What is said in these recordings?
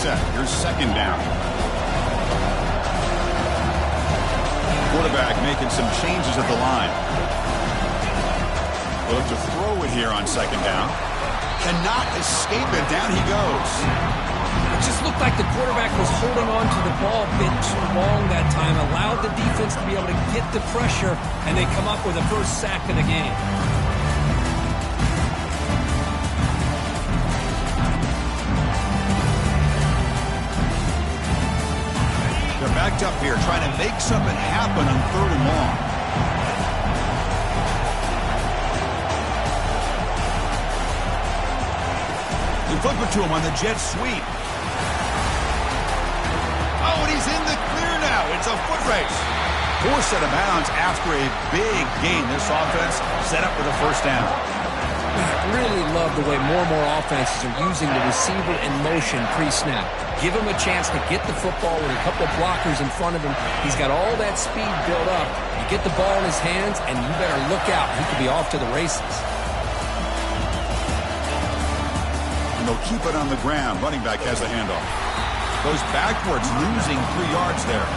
set. Here's second down. Quarterback making some changes at the line. We'll look to throw it here on second down. Cannot escape it. Down he goes. It just looked like the quarterback was holding on to the ball a bit too long that time. Allowed the defense to be able to get the pressure, and they come up with the first sack of the game. They're backed up here, trying to make something happen on third and long. They flip it to him on the jet sweep. Oh, and he's in the clear now. It's a foot race. Poor set of bounds after a big gain. This offense set up with a first down. I really love the way more and more offenses are using the receiver in motion pre-snap. Give him a chance to get the football with a couple of blockers in front of him. He's got all that speed built up. You get the ball in his hands, and you better look out. He could be off to the races. And they'll keep it on the ground. Running back has a handoff. Goes backwards, losing 3 yards there.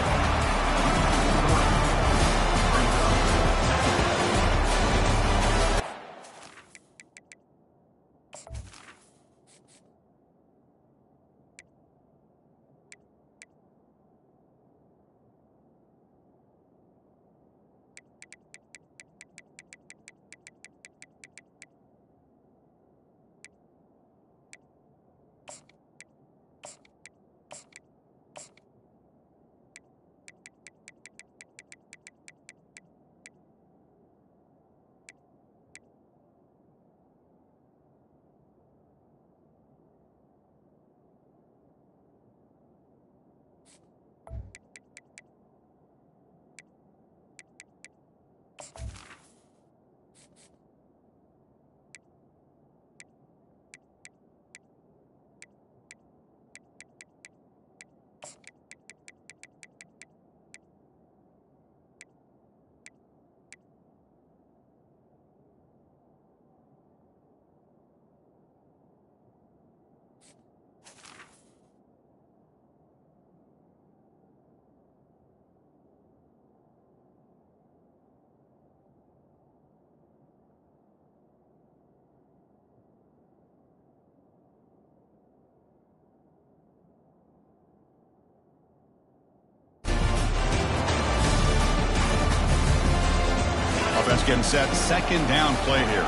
Offense getting set. Second down play here.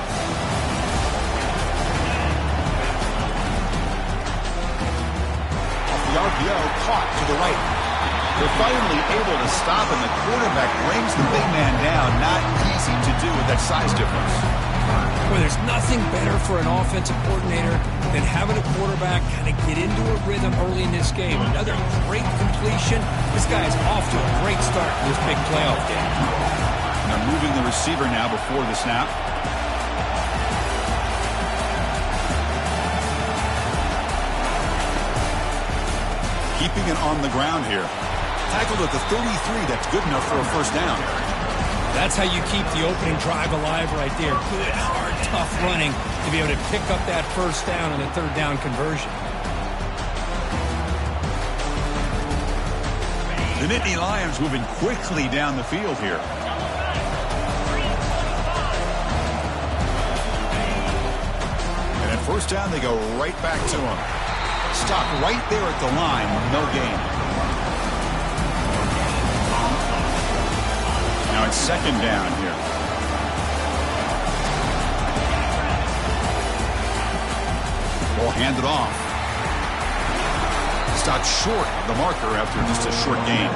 Off the RPO, caught to the right. They're finally able to stop, and the quarterback brings the big man down. Not easy to do with that size difference. Well, there's nothing better for an offensive coordinator than having a quarterback kind of get into a rhythm early in this game. Another great completion. This guy is off to a great start in this big playoff game. Now moving the receiver now before the snap. Keeping it on the ground here. Tackled at the 33. That's good enough for a first down. That's how you keep the opening drive alive right there. Good, hard, tough running to be able to pick up that first down on the third down conversion. The Nittany Lions moving quickly down the field here. And at first down, they go right back to him. Stop right there at the line. No gain. Now it's second down here. Ball handed off. Stopped short of the marker after just a short gain.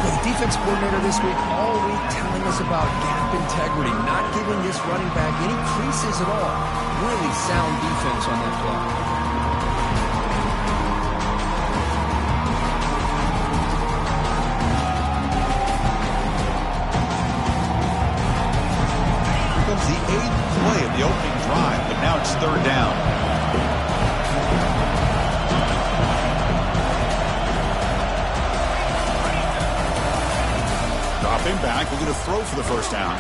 The defense coordinator this week all week telling us about gap integrity, not giving this running back any creases at all. Really sound defense on that play. The 8th play of the opening drive, but now it's third down. Dropping back, we're going to throw for the first down.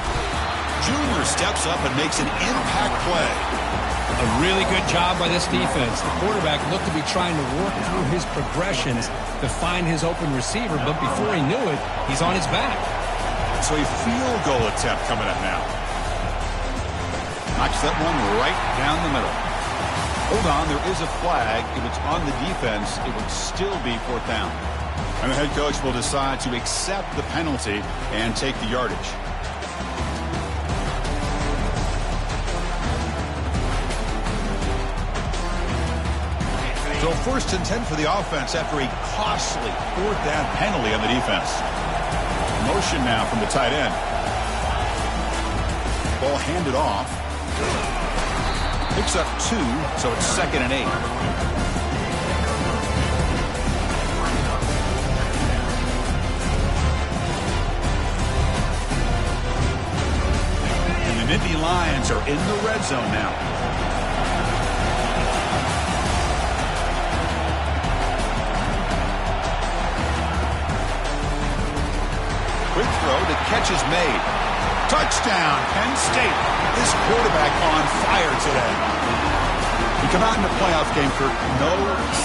Junior steps up and makes an impact play. A really good job by this defense. The quarterback looked to be trying to work through his progressions to find his open receiver, but before he knew it, he's on his back. So a field goal attempt coming up now. Knocks that one right down the middle. Hold on, there is a flag. If it's on the defense, it would still be 4th down. And the head coach will decide to accept the penalty and take the yardage. So 1st and 10 for the offense after a costly 4th down penalty on the defense. Motion now from the tight end. Ball handed off. Picks up 2, so it's 2nd and 8. And the Nittany Lions are in the red zone now. Quick throw, the catch is made. Touchdown, Penn State. This quarterback on fire today. We come out in the playoff game, Kirk. No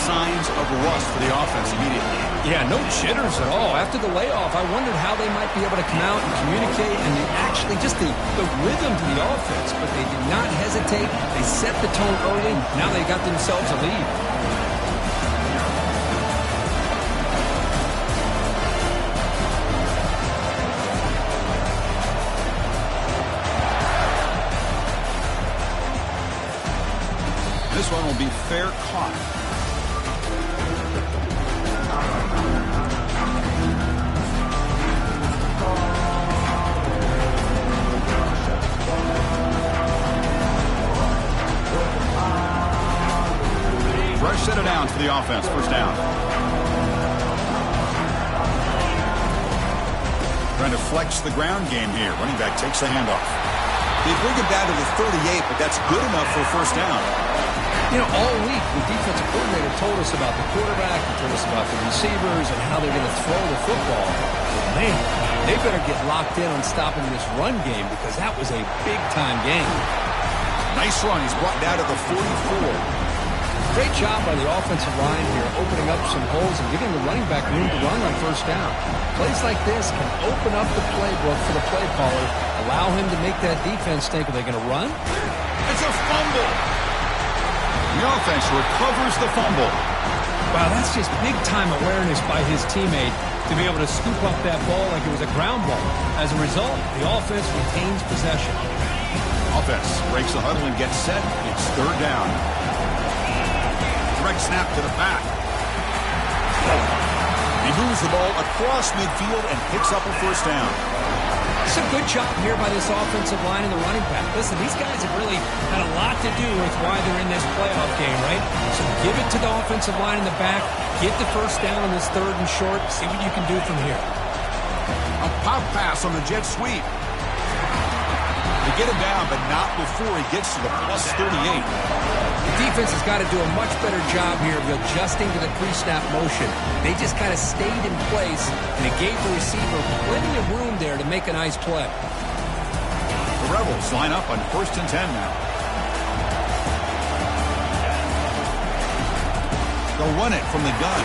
signs of rust for the offense immediately. Yeah, no jitters at all. After the layoff, I wondered how they might be able to come out and communicate and actually just the rhythm to the offense. But they did not hesitate. They set the tone early. Now they got themselves a lead. This one will be fair caught. Rush set it down for the offense. 1st down. Trying to flex the ground game here. Running back takes the handoff. They bring it down to the 38, but that's good enough for a 1st down. You know, all week, the defensive coordinator told us about the quarterback, he told us about the receivers and how they're going to throw the football. Man, they better get locked in on stopping this run game because that was a big-time game. Nice run. He's brought down to the 44. Great job by the offensive line here, opening up some holes and giving the running back room to run on 1st down. Plays like this can open up the playbook for the play caller, allow him to make that defense think, are they going to run? It's a fumble. The offense recovers the fumble. Wow, that's just big-time awareness by his teammate to be able to scoop up that ball like it was a ground ball. As a result, the offense retains possession. Offense breaks the huddle and gets set. It's 3rd down. Direct snap to the back. He moves the ball across midfield and picks up a 1st down. It's a good job here by this offensive line and the running back. Listen, these guys have really had a lot to do with why they're in this playoff game, right? So give it to the offensive line in the back. Get the 1st down on this 3rd and short. See what you can do from here. A pop pass on the jet sweep. They get him down, but not before he gets to the plus 38. The defense has got to do a much better job here of adjusting to the pre-snap motion. They just kind of stayed in place, and it gave the receiver plenty of room there to make a nice play. The Rebels line up on 1st and 10 now. They'll run it from the gun.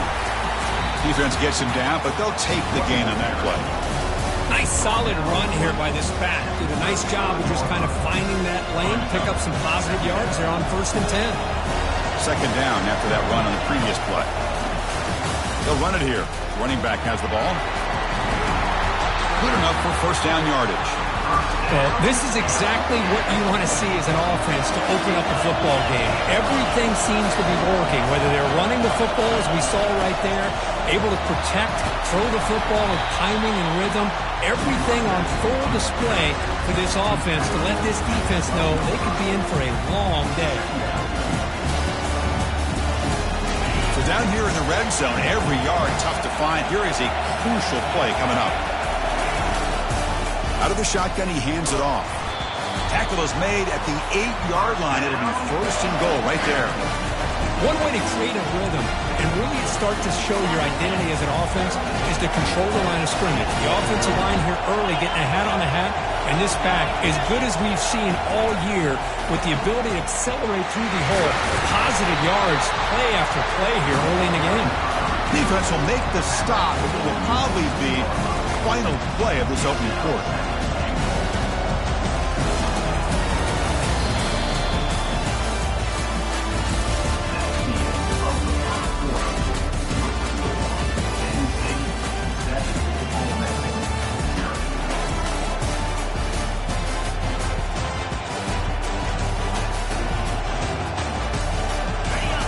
Defense gets him down, but they'll take the gain on that play. Nice solid run here by this back. Did a nice job of just kind of finding that lane, pick up some positive yards there on 1st and 10. 2nd down after that run on the previous play. They'll run it here. Running back has the ball. Good enough for 1st down yardage. Well, this is exactly what you want to see as an offense to open up a football game. Everything seems to be working, whether they're running the football, as we saw right there, able to protect, throw the football with timing and rhythm. Everything on full display for this offense to let this defense know they could be in for a long day. So down here in the red zone, every yard tough to find. Here is a crucial play coming up. Out of the shotgun, he hands it off. Tackle is made at the 8-yard line. It'll be 1st and goal right there. One way to create a rhythm and really start to show your identity as an offense is to control the line of scrimmage. The offensive line here early getting a hat on the hat, and this back, as good as we've seen all year, with the ability to accelerate through the hole, positive yards, play after play here early in the game. Defense will make the stop, but it will probably be the final play of this opening quarter.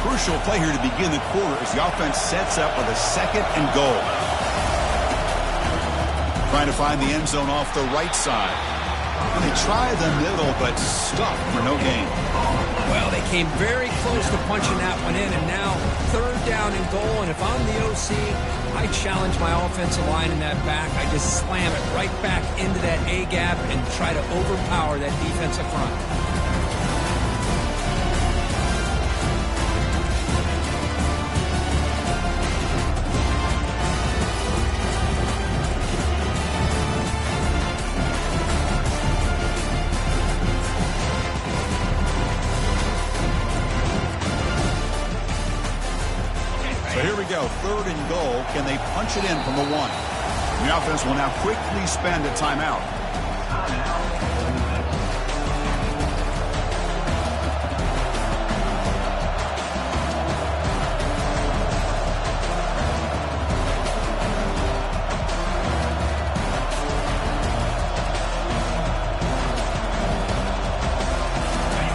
Crucial play here to begin the quarter as the offense sets up with a 2nd and goal. Trying to find the end zone off the right side. And they try the middle, but stuck for no gain. Well, they came very close to punching that one in, and now 3rd down and goal. And if I'm the OC, I challenge my offensive line in that back. I just slam it right back into that A-gap and try to overpower that defensive front. So here we go, 3rd and goal. Can they punch it in from the 1? The offense will now quickly spend a timeout.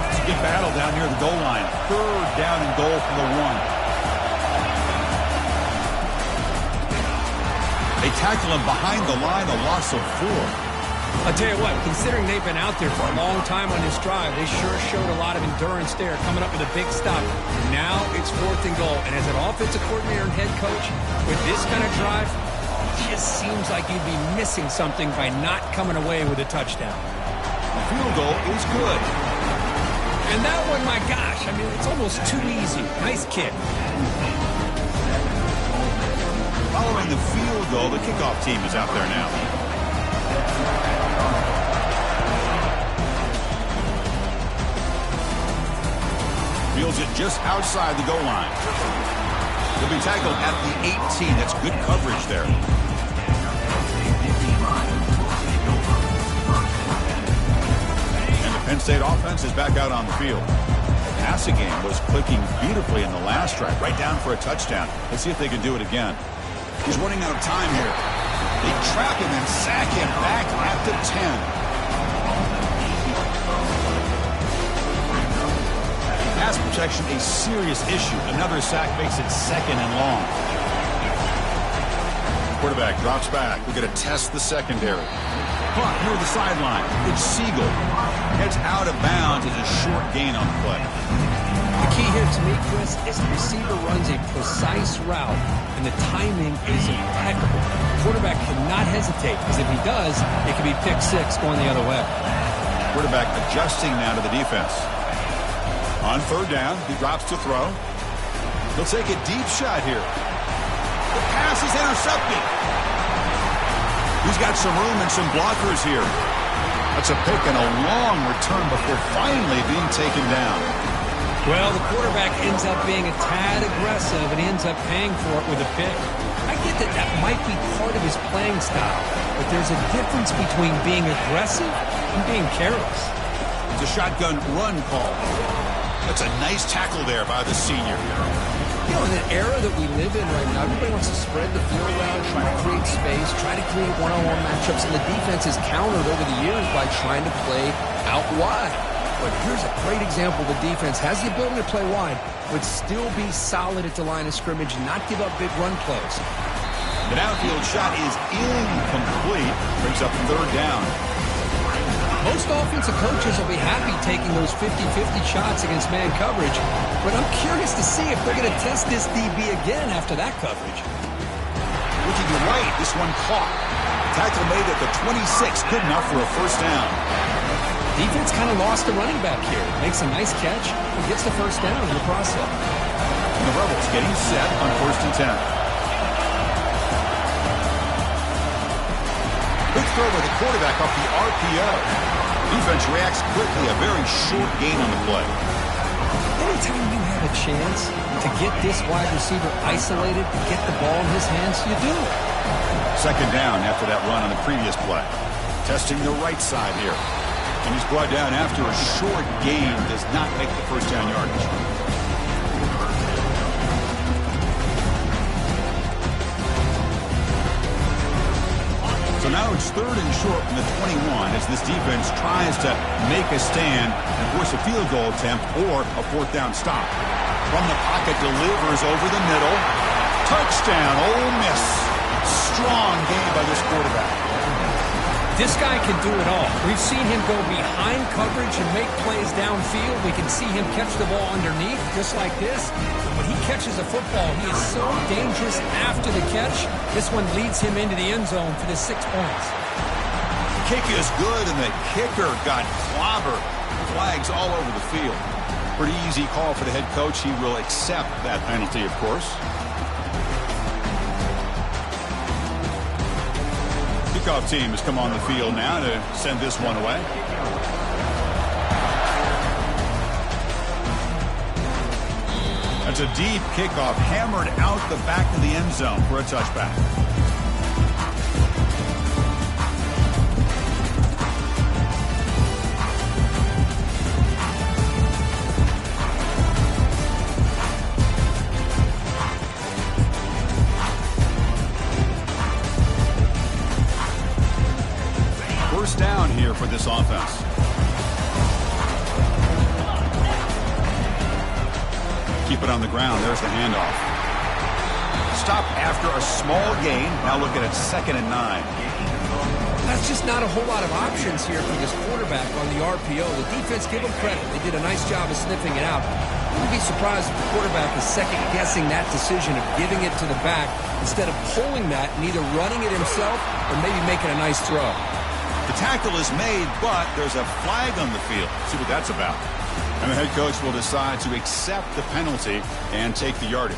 It's a good battle down near the goal line. 3rd down and goal from the 1. They tackle him behind the line, a loss of 4. I'll tell you what, considering they've been out there for a long time on this drive, they sure showed a lot of endurance there, coming up with a big stop. Now it's 4th and goal, and as an offensive coordinator and head coach, with this kind of drive, it just seems like you'd be missing something by not coming away with a touchdown. The field goal is good. And that one, my gosh, I mean, it's almost too easy. Nice kick. Following the field goal, the kickoff team is out there now. Fields it just outside the goal line. He'll be tackled at the 18. That's good coverage there. And the Penn State offense is back out on the field. The passing game was clicking beautifully in the last drive, right down for a touchdown. Let's see if they can do it again. He's running out of time here. They trap him and sack him back at the 10. Pass protection a serious issue. Another sack makes it 2nd and long. Quarterback drops back. We're going to test the secondary. Punt near the sideline. It's Siegel. Heads out of bounds as a short gain on the play. The key here to me, Chris, is the receiver runs a precise route, and the timing is impeccable. The quarterback cannot hesitate, because if he does, it could be pick 6 going the other way. Quarterback adjusting now to the defense. On 3rd down, he drops to throw. He'll take a deep shot here. The pass is intercepted. He's got some room and some blockers here. That's a pick and a long return before finally being taken down. Well, the quarterback ends up being a tad aggressive, and he ends up paying for it with a pick. I get that that might be part of his playing style, but there's a difference between being aggressive and being careless. It's a shotgun run call. That's a nice tackle there by the senior. You know, in the era that we live in right now, everybody wants to spread the field around, try to create space, try to create one-on-one matchups, and the defense has countered over the years by trying to play out wide. But here's a great example. The defense has the ability to play wide, but still be solid at the line of scrimmage and not give up big run plays. The downfield shot is incomplete. Brings up 3rd down. Most offensive coaches will be happy taking those 50-50 shots against man coverage, but I'm curious to see if they're going to test this DB again after that coverage. Looking right, this one caught. Tackle made at the 26, good enough for a 1st down. Defense kind of lost the running back here. Makes a nice catch and gets the 1st down in the process. And the Rebels getting set on 1st and 10. Quick throw by the quarterback off the RPO. Defense reacts quickly. A very short gain on the play. Anytime you have a chance to get this wide receiver isolated, get the ball in his hands, you do. 2nd down after that run on the previous play. Testing the right side here. And he's brought down after a short gain. Does not make the 1st down yardage. So now it's 3rd and short from the 21 as this defense tries to make a stand and force a field goal attempt or a 4th down stop. From the pocket, delivers over the middle. Touchdown, Ole Miss. Strong game by this quarterback. This guy can do it all. We've seen him go behind coverage and make plays downfield. We can see him catch the ball underneath, just like this. When he catches a football, he is so dangerous after the catch. This one leads him into the end zone for the 6 points. Kick is good, and the kicker got clobbered. Flags all over the field. Pretty easy call for the head coach. He will accept that penalty, of course. Kickoff team has come on the field now to send this one away. That's a deep kickoff, hammered out the back of the end zone for a touchback. Down here for this offense. Keep it on the ground. There's the handoff. Stop after a small gain. Now look at it, 2nd and 9. That's just not a whole lot of options here for this quarterback on the RPO. The defense, give them credit. They did a nice job of sniffing it out. I wouldn't be surprised if the quarterback is second-guessing that decision of giving it to the back instead of pulling that and either running it himself or maybe making a nice throw. The tackle is made, but there's a flag on the field. See what that's about. And the head coach will decide to accept the penalty and take the yardage.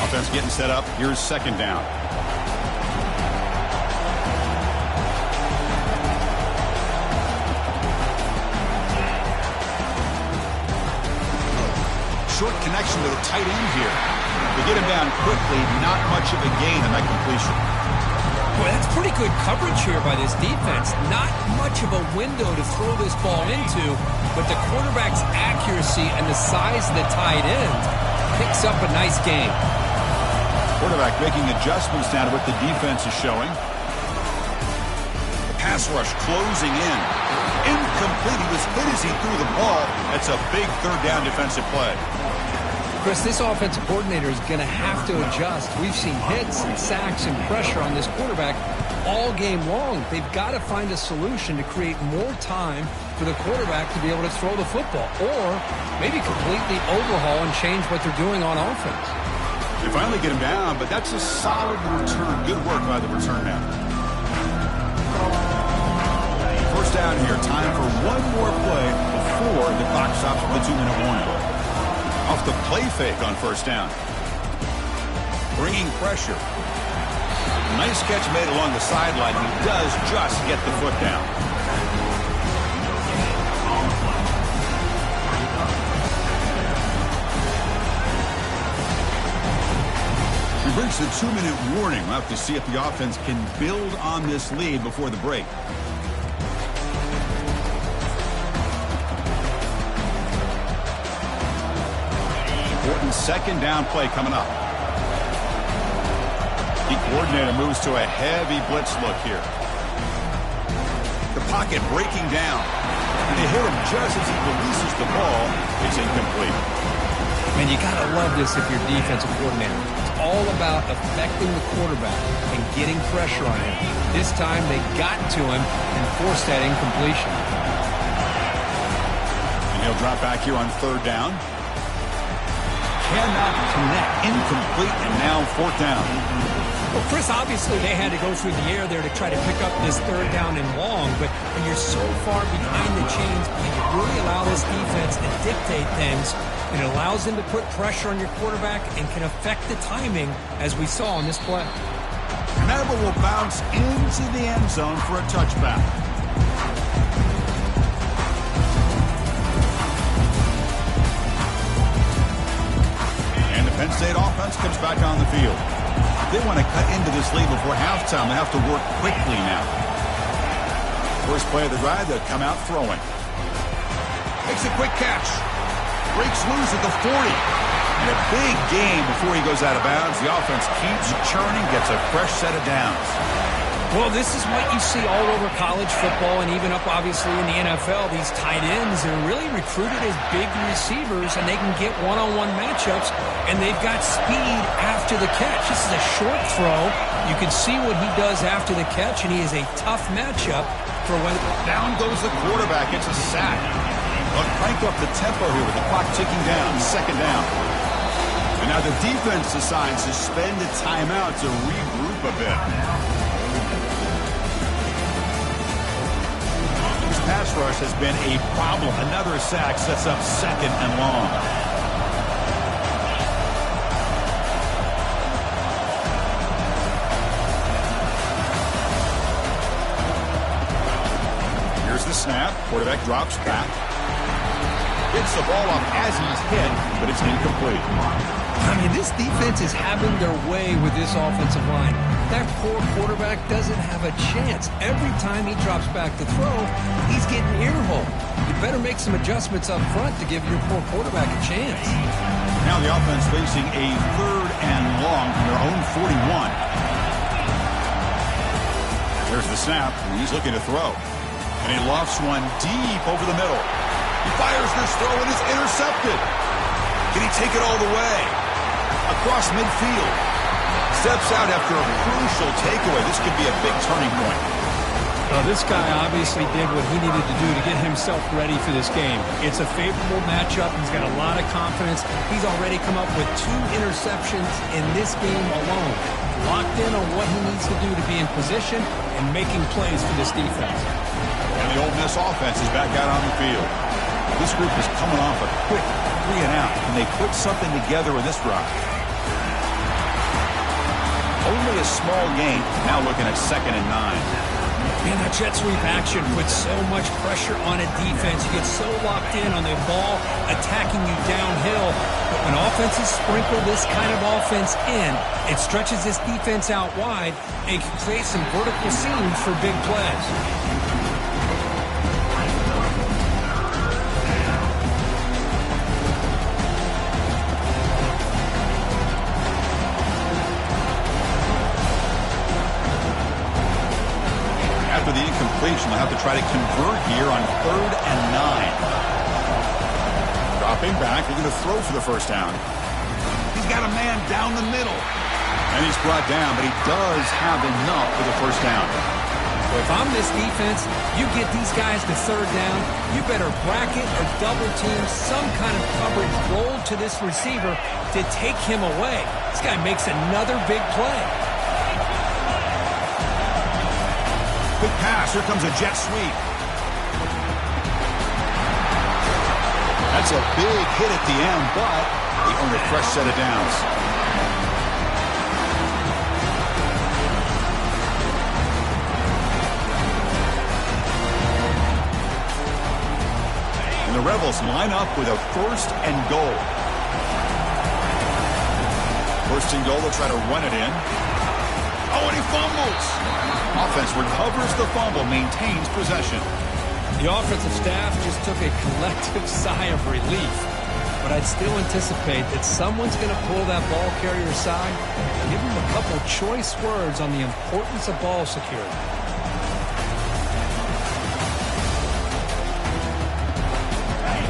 Offense getting set up. Here's 2nd down. Short connection to the tight end here. They get him down quickly. Not much of a gain on that completion. Boy, that's pretty good coverage here by this defense. Not much of a window to throw this ball into, but the quarterback's accuracy and the size of the tight end picks up a nice gain. Quarterback making adjustments now to what the defense is showing. The pass rush closing in. Incomplete. He was hit as he threw the ball. That's a big 3rd down defensive play. Chris, this offensive coordinator is going to have to adjust. We've seen hits and sacks and pressure on this quarterback all game long. They've got to find a solution to create more time for the quarterback to be able to throw the football, or maybe completely overhaul and change what they're doing on offense. They finally get him down, but that's a solid return. Good work by the return man. 1st down here. Time for one more play before the clock stops for the 2-minute warning. Off the play fake on 1st down. Bringing pressure. Nice catch made along the sideline. He does just get the foot down. He brings the 2-minute warning. We'll have to see if the offense can build on this lead before the break. 2nd down play coming up. The coordinator moves to a heavy blitz look here. The pocket breaking down. And they hit him just as he releases the ball. It's incomplete. Man, you got to love this if you're defensive coordinator. It's all about affecting the quarterback and getting pressure on him. This time they got to him and forced that incompletion. And he'll drop back here on 3rd down. Cannot connect. Incomplete, and now 4th down. Well, Chris, obviously they had to go through the air there to try to pick up this third down and long, but when you're so far behind the chains, you can really allow this defense to dictate things, and it allows them to put pressure on your quarterback and can affect the timing, as we saw in this play. And that one will bounce into the end zone for a touchback. And the Penn State offense comes back on the field. They want to cut into this lead before halftime. They have to work quickly now. First play of the drive, they'll come out throwing. Makes a quick catch. Breaks loose at the 40. And a big game before he goes out of bounds. The offense keeps churning, gets a fresh set of downs. Well, this is what you see all over college football and even up, obviously, in the NFL. These tight ends are really recruited as big receivers, and they can get one-on-one matchups, and they've got speed after the catch. This is a short throw. You can see what he does after the catch, and he is a tough matchup for when... Down goes the quarterback. It's a sack. They'll crank up the tempo here with the clock ticking down. Second down. And now the defense decides to spend a timeout to regroup a bit. Pass rush has been a problem. Another sack sets up second and long. Here's the snap. Quarterback drops back. Gets the ball up as he's hit, but it's incomplete. I mean, this defense is having their way with this offensive line. That poor quarterback doesn't have a chance. Every time he drops back to throw, he's getting earholed. You better make some adjustments up front to give your poor quarterback a chance. Now the offense facing a third and long from their own 41. There's the snap. He's looking to throw. And he lofts one deep over the middle. He fires this throw and it's intercepted. Can he take it all the way? Across midfield. Steps out after a crucial takeaway. This could be a big turning point. Well, this guy obviously did what he needed to do to get himself ready for this game. It's a favorable matchup. He's got a lot of confidence. He's already come up with 2 interceptions in this game alone. Locked in on what he needs to do to be in position and making plays for this defense. And the Ole Miss offense is back out on the field. This group is coming off a quick 3 and out. Can they put something together in this drive? Only a small gain. Now looking at 2nd and 9. Man, that jet sweep action puts so much pressure on a defense. You get so locked in on the ball attacking you downhill. But when offenses sprinkle this kind of offense in, it stretches this defense out wide and can create some vertical seams for big plays. After the incompletion, they'll have to try to convert here on 3rd and 9. Dropping back, they're going to throw for the first down. He's got a man down the middle. And he's brought down, but he does have enough for the first down. Well, if I'm this defense, you get these guys to 3rd down, you better bracket or double team some kind of coverage roll to this receiver to take him away. This guy makes another big play. Quick pass. Here comes a jet sweep. That's a big hit at the end, but they earn a fresh set of downs. And the Rebels line up with a 1st and goal. 1st and goal, they'll try to run it in. Oh, and he fumbles. Offense recovers the fumble, maintains possession. The offensive staff just took a collective sigh of relief. But I'd still anticipate that someone's going to pull that ball carrier aside and give him a couple choice words on the importance of ball security.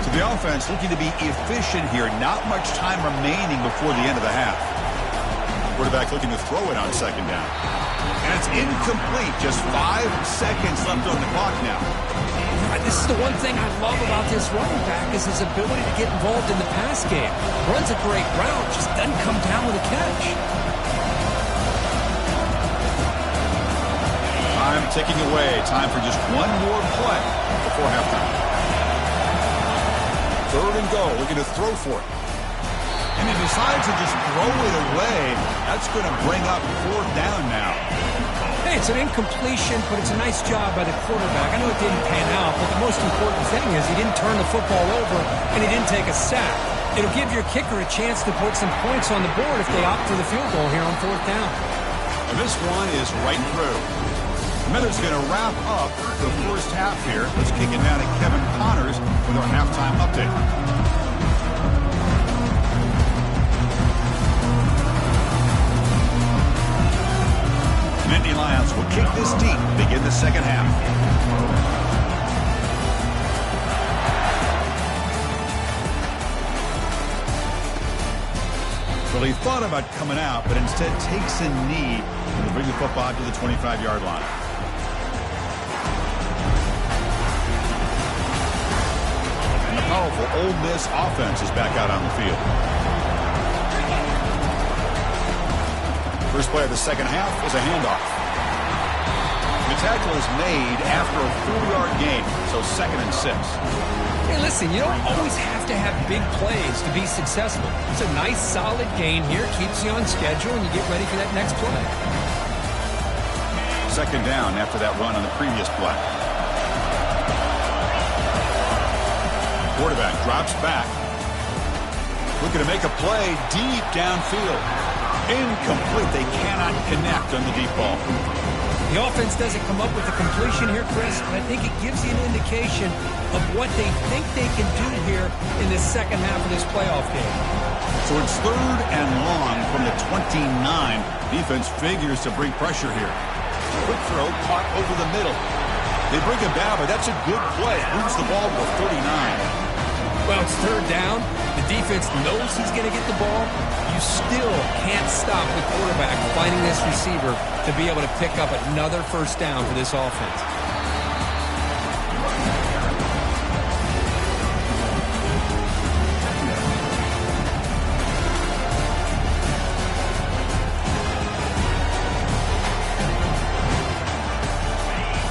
So the offense looking to be efficient here. Not much time remaining before the end of the half. Quarterback looking to throw it on 2nd down. And it's incomplete. Just 5 seconds left on the clock now. This is the one thing I love about this running back is his ability to get involved in the pass game. Runs a great route, just doesn't come down with a catch. Time ticking away. Time for just one more play before halftime. 3rd and goal. Looking to throw for it. And he decides to just throw it away. That's going to bring up 4th down now. Hey, it's an incompletion, but it's a nice job by the quarterback. I know it didn't pan out, but the most important thing is he didn't turn the football over and he didn't take a sack. It'll give your kicker a chance to put some points on the board if they opt for the field goal here on 4th down. And this one is right through. The Miners going to wrap up the first half here. Let's kick it down to Kevin Connors with our halftime update. Nittany Lions will kick this deep, begin the second half. Well, he thought about coming out, but instead takes a knee to bring the football to the 25-yard line. And the powerful Ole Miss offense is back out on the field. First play of the second half is a handoff. The tackle is made after a 4-yard gain, so 2nd and 6. Hey, listen, you don't always have to have big plays to be successful. It's a nice, solid gain here. Keeps you on schedule, and you get ready for that next play. 2nd down after that run on the previous play. Quarterback drops back. Looking to make a play deep downfield. Incomplete. They cannot connect on the deep ball. The offense doesn't come up with the completion here, Chris, but I think it gives you an indication of what they think they can do here in this second half of this playoff game. So it's 3rd and long from the 29. Defense figures to bring pressure here. Quick throw caught over the middle. They bring him down, but that's a good play. Moves the ball to a 39. Well, it's 3rd down. The defense knows he's going to get the ball. You still can't stop the quarterback finding this receiver to be able to pick up another 1st down for this offense.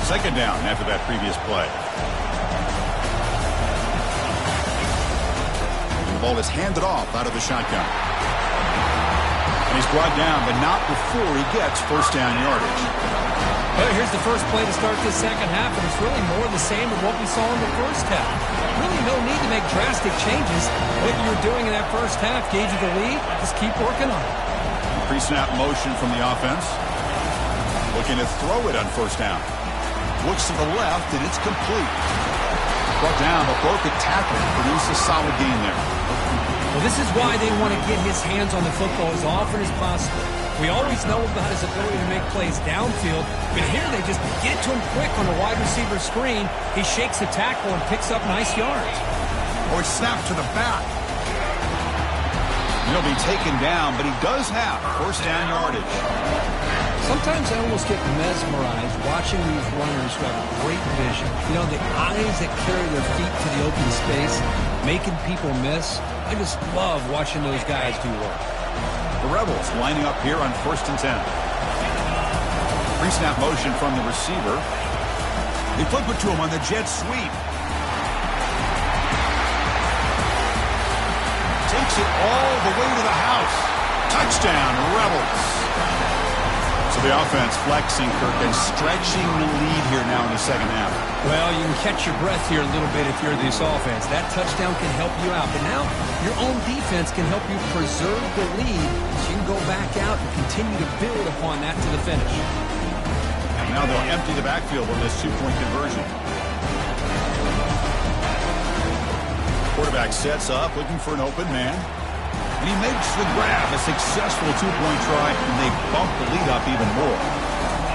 Second down after that previous play. The ball is handed off out of the shotgun. And he's brought down, but not before he gets 1st down yardage. Well, here's the first play to start this second half, and it's really more the same of what we saw in the first half. Really no need to make drastic changes. What you were doing in that first half gave you the lead. Just keep working on it. Pre-snap motion from the offense. Looking to throw it on 1st down. Looks to the left, and it's complete. Brought down, but broke a tackle. Produced a solid gain there. Well, this is why they want to get his hands on the football as often as possible. We always know about his ability to make plays downfield, but here they just get to him quick on the wide receiver screen. He shakes the tackle and picks up nice yards. Or it's snapped to the back. He'll be taken down, but he does have 1st down yardage. Sometimes I almost get mesmerized watching these runners who have great vision. You know, the eyes that carry their feet to the open space, making people miss. I just love watching those guys do work. The Rebels lining up here on 1st and 10. Pre-snap motion from the receiver. They flip it to him on the jet sweep. Takes it all the way to the house. Touchdown, Rebels. So the offense flexing, Kirk, and stretching the lead here now in the second half. Well, you can catch your breath here a little bit if you're this offense. That touchdown can help you out. But now your own defense can help you preserve the lead so you can go back out and continue to build upon that to the finish. And now they'll empty the backfield on this 2-point conversion. Quarterback sets up, looking for an open man. And he makes the grab, a successful 2-point try, and they bump the lead up even more.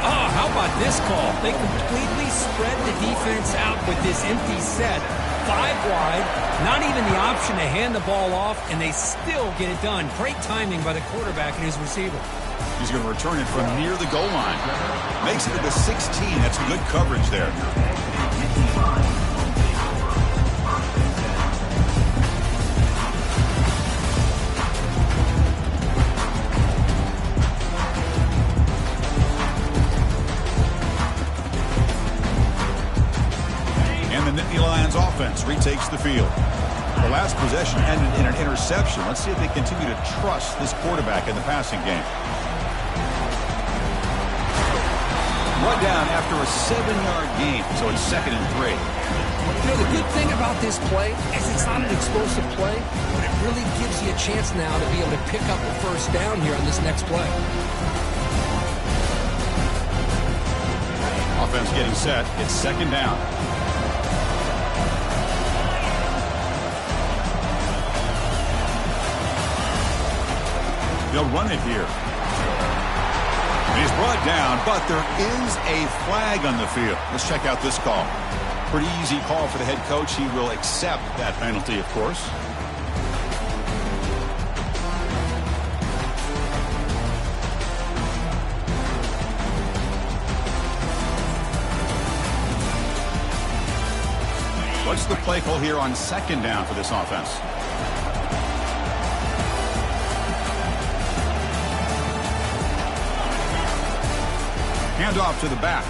Oh, how about this call? They completely spread the defense out with this empty set. 5 wide, not even the option to hand the ball off, and they still get it done. Great timing by the quarterback and his receiver. He's going to return it from near the goal line. Makes it to the 16. That's good coverage there. And the Nittany Lions offense retakes the field. The last possession ended in an interception. Let's see if they continue to trust this quarterback in the passing game. Run down after a 7-yard gain, so it's 2nd and 3. You know, the good thing about this play is it's not an explosive play, but it really gives you a chance now to be able to pick up the first down here on this next play. Offense getting set. It's 2nd down. They'll run it here. He's brought down, but there is a flag on the field. Let's check out this call. Pretty easy call for the head coach. He will accept that penalty, of course. What's the play call here on 2nd down for this offense? Handoff to the back.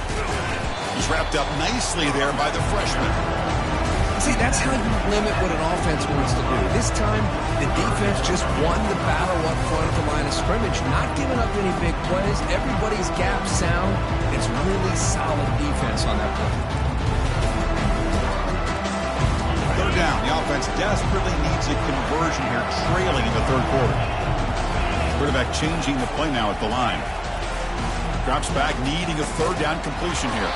He's wrapped up nicely there by the freshman. See, that's how you limit what an offense wants to do. This time, the defense just won the battle up front at the line of scrimmage, not giving up any big plays. Everybody's gap sound. It's really solid defense on that play. 3rd down. The offense desperately needs a conversion here, trailing in the 3rd quarter. Quarterback changing the play now at the line. Drops back, needing a 3rd down completion here.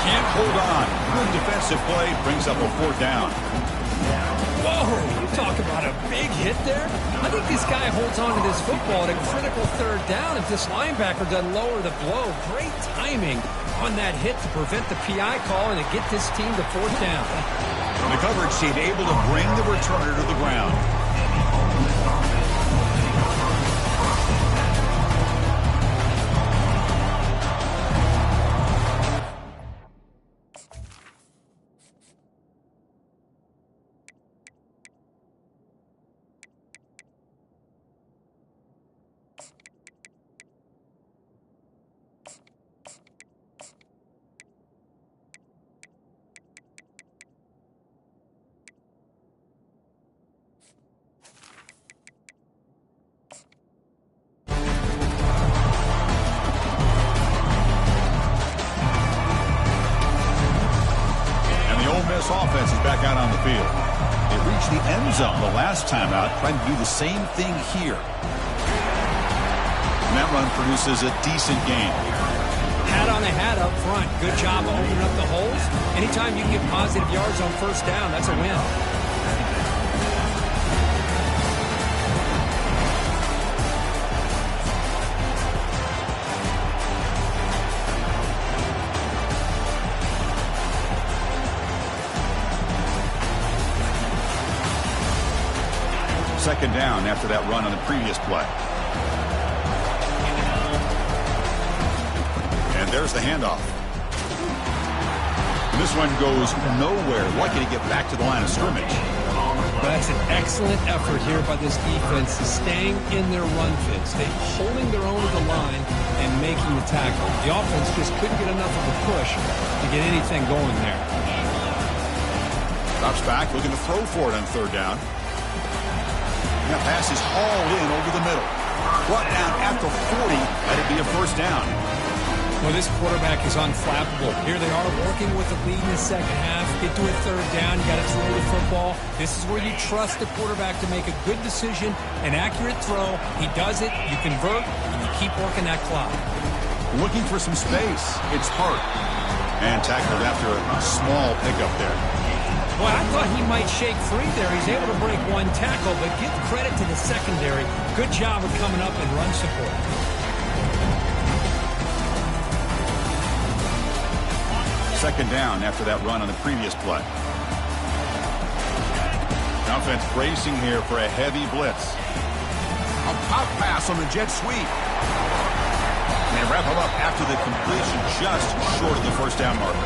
Can't hold on. Good defensive play, brings up a 4th down. Whoa, you talk about a big hit there. I think this guy holds on to this football at a critical 3rd down if this linebacker doesn't lower the blow. Great timing on that hit to prevent the PI call and to get this team to 4th down. The coverage team able to bring the returner to the ground. Offense is back out on the field. They reached the end zone the last time out, trying to do the same thing here. And that run produces a decent gain. Hat on a hat up front. Good job of opening up the holes. Anytime you can get positive yards on 1st down, that's a win. Second down after that run on the previous play. And there's the handoff. And this one goes nowhere. Lucky to get back to the line of scrimmage. That's an excellent effort here by this defense, staying in their run fits. They're holding their own at the line and making the tackle. The offense just couldn't get enough of a push to get anything going there. Drops back, looking to throw for it on 3rd down. That pass is hauled in over the middle. Brought down at the 40. That'd be a 1st down. Well, this quarterback is unflappable. Here they are working with the lead in the 2nd half. Get to a 3rd down. You got to throw the football. This is where you trust the quarterback to make a good decision, an accurate throw. He does it. You convert, and you keep working that clock. Looking for some space. It's Hart. And tackled after a small pickup there. Well, I thought he might shake free there. He's able to break one tackle, but give credit to the secondary. Good job of coming up and run support. 2nd down after that run on the previous play. The offense bracing here for a heavy blitz. A pop pass on the jet sweep. And they wrap him up after the completion just short of the 1st down marker.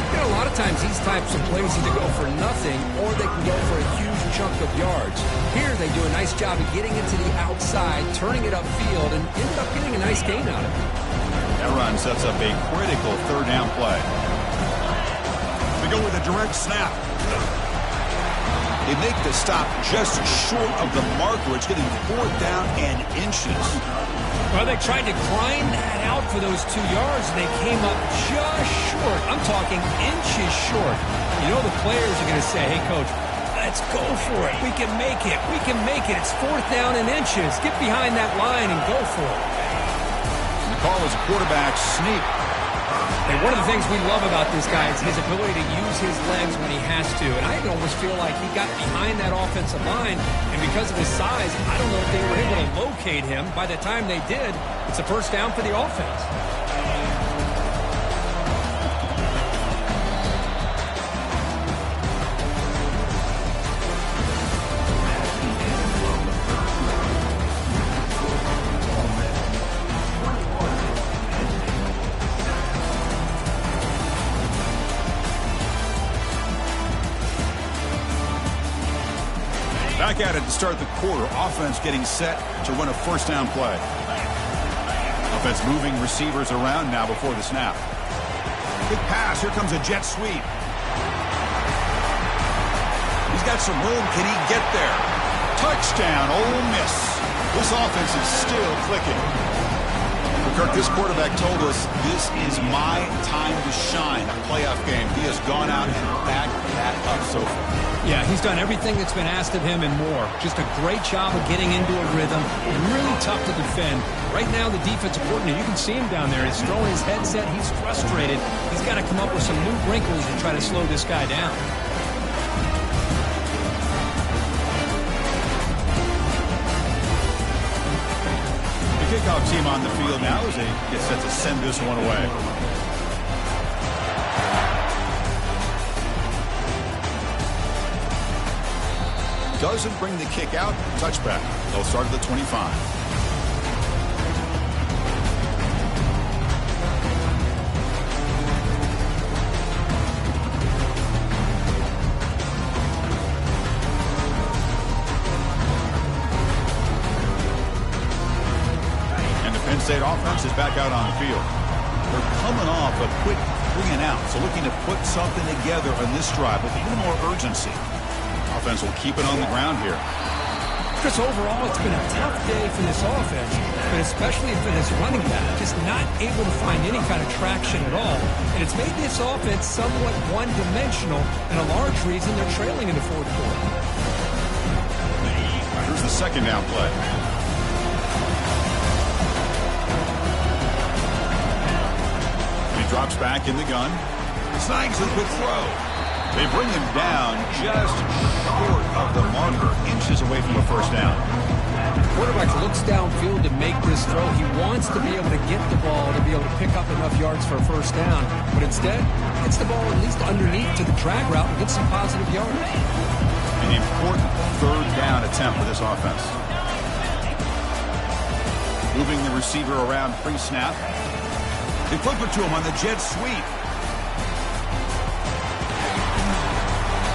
You know, a lot of times these types of plays either go for nothing or they can go for a huge chunk of yards. Here they do a nice job of getting it to the outside, turning it upfield, and ended up getting a nice gain out of it. That run sets up a critical 3rd down play. The They go with a direct snap. They make the stop just short of the marker. It's getting 4th down and inches. Well, they tried to grind that out for those 2 yards, and they came up just short. I'm talking inches short. You know the players are going to say, hey, Coach, let's go for it. We can make it. We can make it. It's 4th down and inches. Get behind that line and go for it. And the call is a quarterback sneak. And one of the things we love about this guy is his ability to use his legs when he has to. And I almost feel like he got behind that offensive line, and because of his size, I don't know if they were able to locate him. By the time they did, it's a 1st down for the offense. Back at it to start the quarter. Offense getting set to run a 1st down play. Offense moving receivers around now before the snap. Big pass. Here comes a jet sweep. He's got some room. Can he get there? Touchdown. Ole Miss. This offense is still clicking. Kirk, this quarterback told us this is my time to shine. A playoff game. He has gone out and backed that up so far. Yeah, he's done everything that's been asked of him and more. Just a great job of getting into a rhythm and really tough to defend. Right now, the defensive coordinator, you can see him down there. He's throwing his headset. He's frustrated. He's got to come up with some new wrinkles to try to slow this guy down. The kickoff team on the field now as they get set to send this one away. Doesn't bring the kick out. Touchback. They'll start at the 25. And the Penn State offense is back out on the field. They're coming off a quick 3 and out, so looking to put something together on this drive with a little more urgency. Offense will keep it on the ground here. Chris, overall, it's been a tough day for this offense, but especially for this running back, just not able to find any kind of traction at all. And it's made this offense somewhat one-dimensional, and a large reason they're trailing in the 4th quarter. Here's the 2nd down play. He drops back in the gun. Snags a good throw. They bring him down just short of the marker, inches away from a 1st down. The quarterback looks downfield to make this throw. He wants to be able to get the ball to be able to pick up enough yards for a 1st down, but instead, gets the ball at least underneath to the drag route and gets some positive yards. An important 3rd down attempt for this offense. Moving the receiver around pre-snap. They flip it to him on the jet sweep.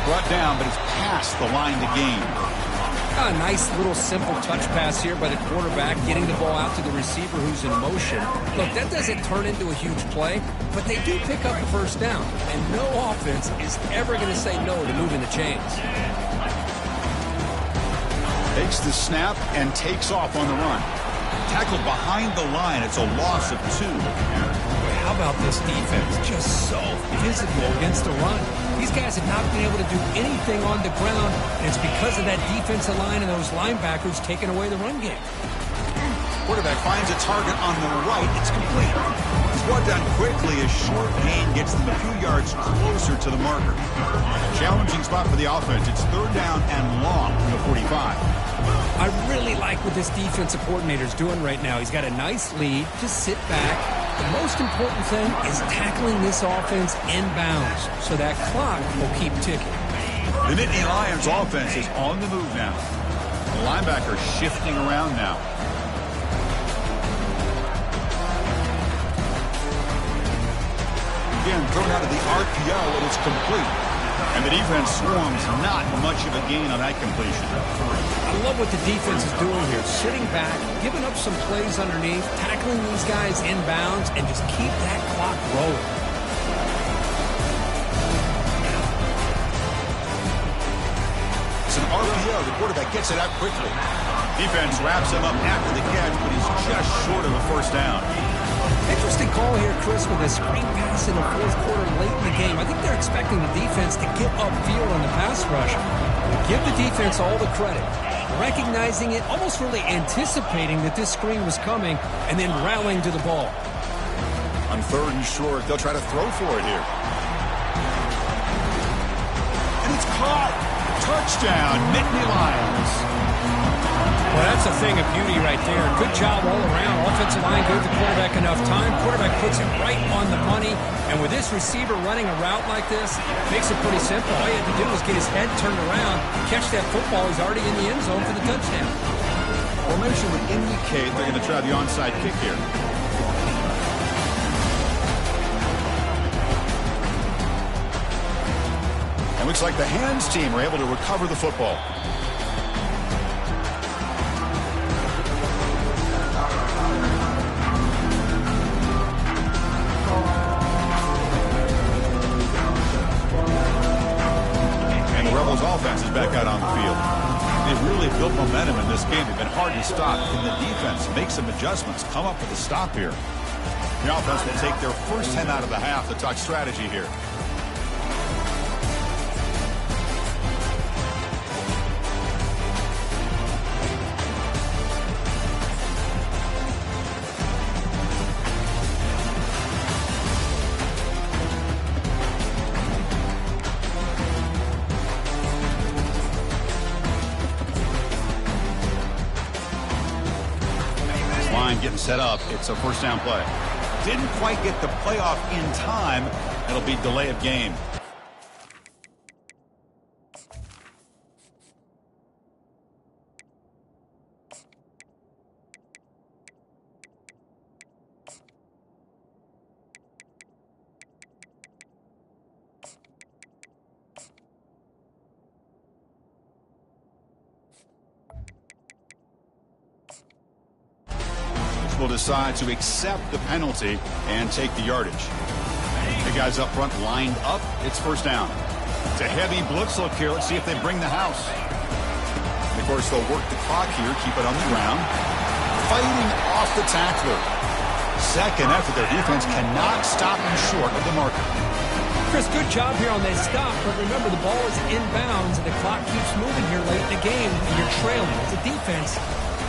Brought down, but it's past the line to gain. A nice little simple touch pass here by the quarterback, getting the ball out to the receiver who's in motion. Look, that doesn't turn into a huge play, but they do pick up the 1st down, and no offense is ever going to say no to moving the chains. Takes the snap and takes off on the run. Tackled behind the line. It's a loss of 2. How about this defense? Just so physical against the run. These guys have not been able to do anything on the ground, and it's because of that defensive line and those linebackers taking away the run game. Quarterback finds a target on the right. It's complete. It's brought down quickly. A short gain gets them a few yards closer to the marker. Challenging spot for the offense. It's 3rd down and long from the 45. I really like what this defensive coordinator is doing right now. He's got a nice lead. Just sit back. The most important thing is tackling this offense inbounds so that clock will keep ticking. The Nittany Lions offense is on the move now. The linebacker shifting around now. Again, thrown out of the RPO, and it's complete. And the defense swarms not much of a gain on that completion. I love what the defense is doing here. Sitting back, giving up some plays underneath, tackling these guys inbounds, and just keep that clock rolling. RPO. The quarterback gets it out quickly. Defense wraps him up after the catch, but he's just short of a first down. Interesting call here, Chris, with a screen pass in the fourth quarter late in the game. I think they're expecting the defense to get upfield on the pass rush. Give the defense all the credit. Recognizing it, almost really anticipating that this screen was coming, and then rallying to the ball. On 3rd and short, they'll try to throw for it here. And it's caught. Touchdown, Nittany Lions. Well, that's a thing of beauty right there. Good job all around. Offensive line gave the quarterback enough time. Quarterback puts it right on the money. And with this receiver running a route like this, makes it pretty simple. All you had to do was get his head turned around, catch that football. He's already in the end zone for the touchdown. Formation would indicate they're going to try the onside kick here. And looks like the hands team are able to recover the football. Offense is back out on the field. They've really built momentum in this game. They've been hard to stop. Can the defense make some adjustments, come up with a stop here? The offense will take their first 10 out of the half to talk strategy here. Getting set up. It's a first down play. Didn't quite get the playoff in time. It'll be delay of game. Will decide to accept the penalty and take the yardage. The guys up front lined up. It's first down. It's a heavy blitz look here. Let's see if they bring the house. And of course, they'll work the clock here, keep it on the ground. Fighting off the tackler. Second effort. Their defense cannot stop them short of the marker. Chris, good job here on that stop, but remember the ball is inbounds and the clock keeps moving here late in the game and you're trailing. As a defense,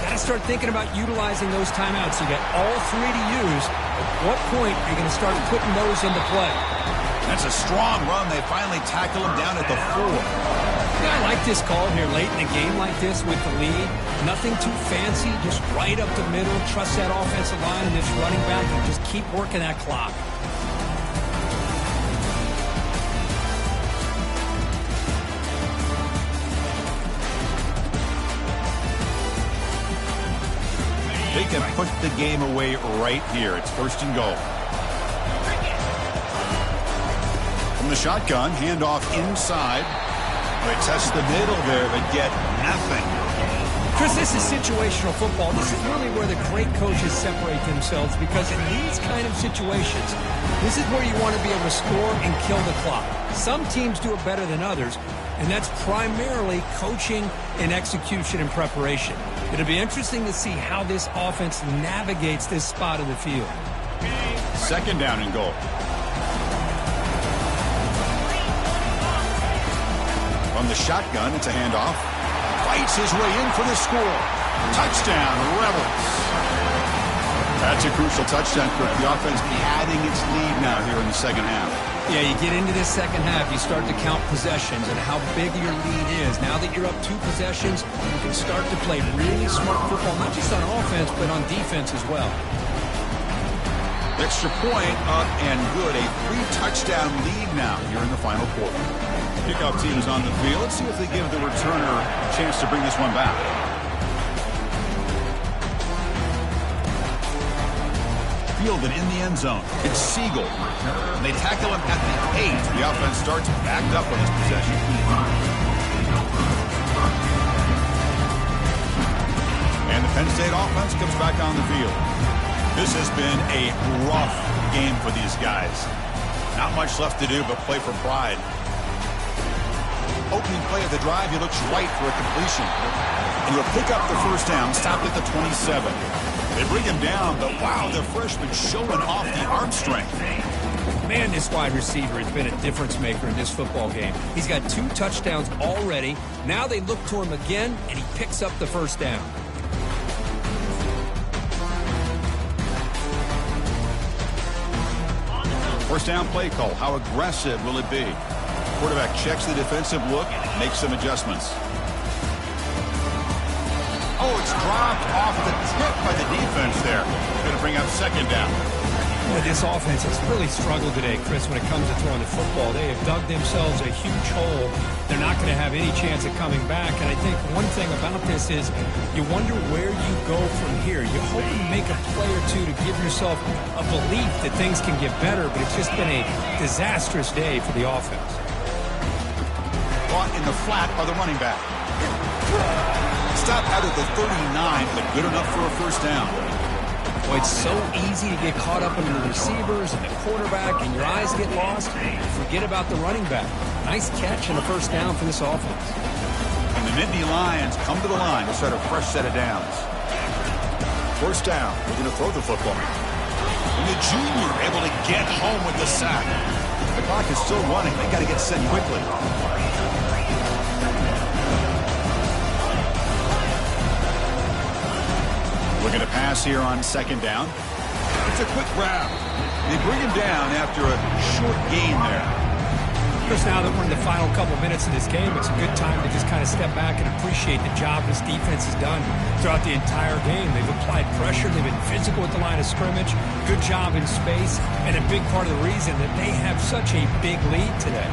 got to start thinking about utilizing those timeouts. You got all 3 to use. At what point are you going to start putting those into play? That's a strong run. They finally tackle him down at the 4. Yeah, I like this call here late in a game like this with the lead. Nothing too fancy, just right up the middle. Trust that offensive line and this running back and just keep working that clock. They can put the game away right here. It's first and goal. From the shotgun, handoff inside. They test the middle there, but get nothing. Chris, this is situational football. This is really where the great coaches separate themselves because in these kind of situations, this is where you want to be able to score and kill the clock. Some teams do it better than others, and that's primarily coaching and execution and preparation. It'll be interesting to see how this offense navigates this spot of the field. Second down and goal. From the shotgun, it's a handoff. Fights his way in for the score. Touchdown, Rebels. That's a crucial touchdown for the offense padding its lead now here in the second half. Yeah, you get into this second half, you start to count possessions and how big your lead is. Now that you're up 2 possessions, you can start to play really smart football, not just on offense, but on defense as well. Extra point up and good. A 3-touchdown lead now here in the final quarter. Kickoff team is on the field. Let's see if they give the returner a chance to bring this one back. Fielded in the end zone. It's Siegel. And they tackle him at the 8. The offense starts backed up on this possession. And the Penn State offense comes back on the field. This has been a rough game for these guys. Not much left to do but play for pride. opening play of the drive, he looks right for a completion. And he'll pick up the first down, stopped at the 27. They bring him down, but wow, the freshman showing off the arm strength. Man, this wide receiver has been a difference maker in this football game. He's got 2 touchdowns already. Now they look to him again, and he picks up the first down. First down play call. How aggressive will it be? Quarterback checks the defensive look, makes some adjustments. Oh, it's dropped off the tip by the defense there. Going to bring up second down. Boy, this offense has really struggled today, Chris, when it comes to throwing the football. They have dug themselves a huge hole. They're not going to have any chance of coming back. And I think one thing about this is you wonder where you go from here. You hope you make a play or two to give yourself a belief that things can get better, but it's just been a disastrous day for the offense. Caught in the flat by the running back. Stop out of the 39, but good enough for a first down. Boy, it's so easy to get caught up in the receivers and the quarterback, and your eyes get lost. Forget about the running back. Nice catch and a first down for this offense. And the Nittany Lions come to the line to start a fresh set of downs. First down. We're going to throw the football. And the junior able to get home with the sack. The clock is still running. They got to get set quickly. We're going to pass here on second down. It's a quick grab. They bring him down after a short gain there. Chris, now that we're in the final couple minutes of this game, it's a good time to just kind of step back and appreciate the job this defense has done throughout the entire game. They've applied pressure. They've been physical at the line of scrimmage. Good job in space. And a big part of the reason that they have such a big lead today.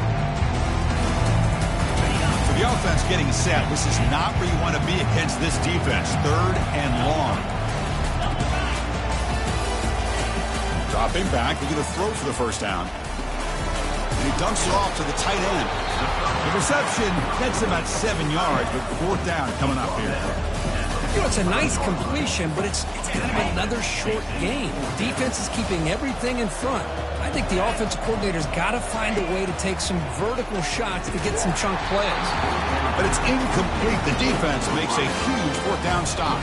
For the offense getting set, this is not where you want to be against this defense. Third and long. Dropping back, they're going to throw for the first down. And he dumps it off to the tight end. The reception gets about 7 yards, but fourth down coming up here. You know, it's a nice completion, but it's kind of another short game. The defense is keeping everything in front. I think the offensive coordinator's got to find a way to take some vertical shots to get some chunk plays. But it's incomplete. The defense makes a huge fourth down stop.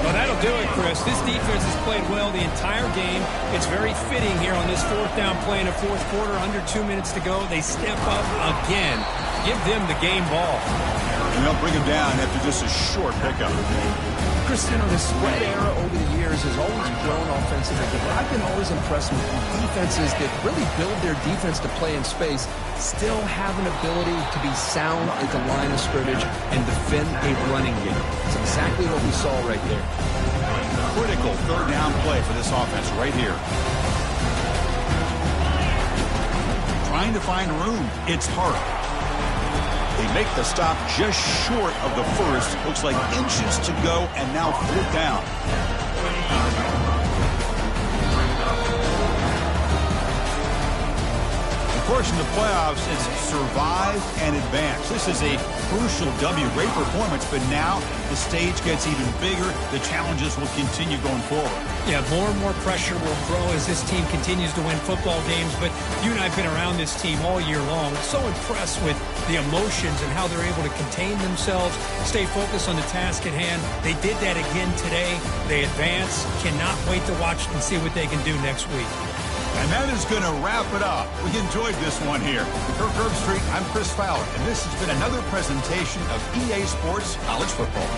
Well, that'll do it, Chris. This defense has played well the entire game. It's very fitting here on this fourth down play in the fourth quarter. Under 2 minutes to go. They step up again. Give them the game ball. And they'll bring him down after just a short pickup. Chris, you know, the spread era over the years has always grown offensively, but I've been always impressed with defenses that really build their defense to play in space, still have an ability to be sound at the line of scrimmage and defend a running game. It's exactly what we saw right there. Critical third down play for this offense right here. Trying to find room. It's hard. They make the stop just short of the first. Looks like inches to go, and now fourth down. Of course, in the playoffs, it's survive and advance. This is a crucial W. Great performance, but now the stage gets even bigger. The challenges will continue going forward. Yeah, more and more pressure will grow as this team continues to win football games. But you and I have been around this team all year long. So impressed with the emotions and how they're able to contain themselves, stay focused on the task at hand. They did that again today. They advance. Cannot wait to watch and see what they can do next week. And that is going to wrap it up. We enjoyed this one here. For Herb Street, I'm Chris Fowler, and this has been another presentation of EA Sports College Football.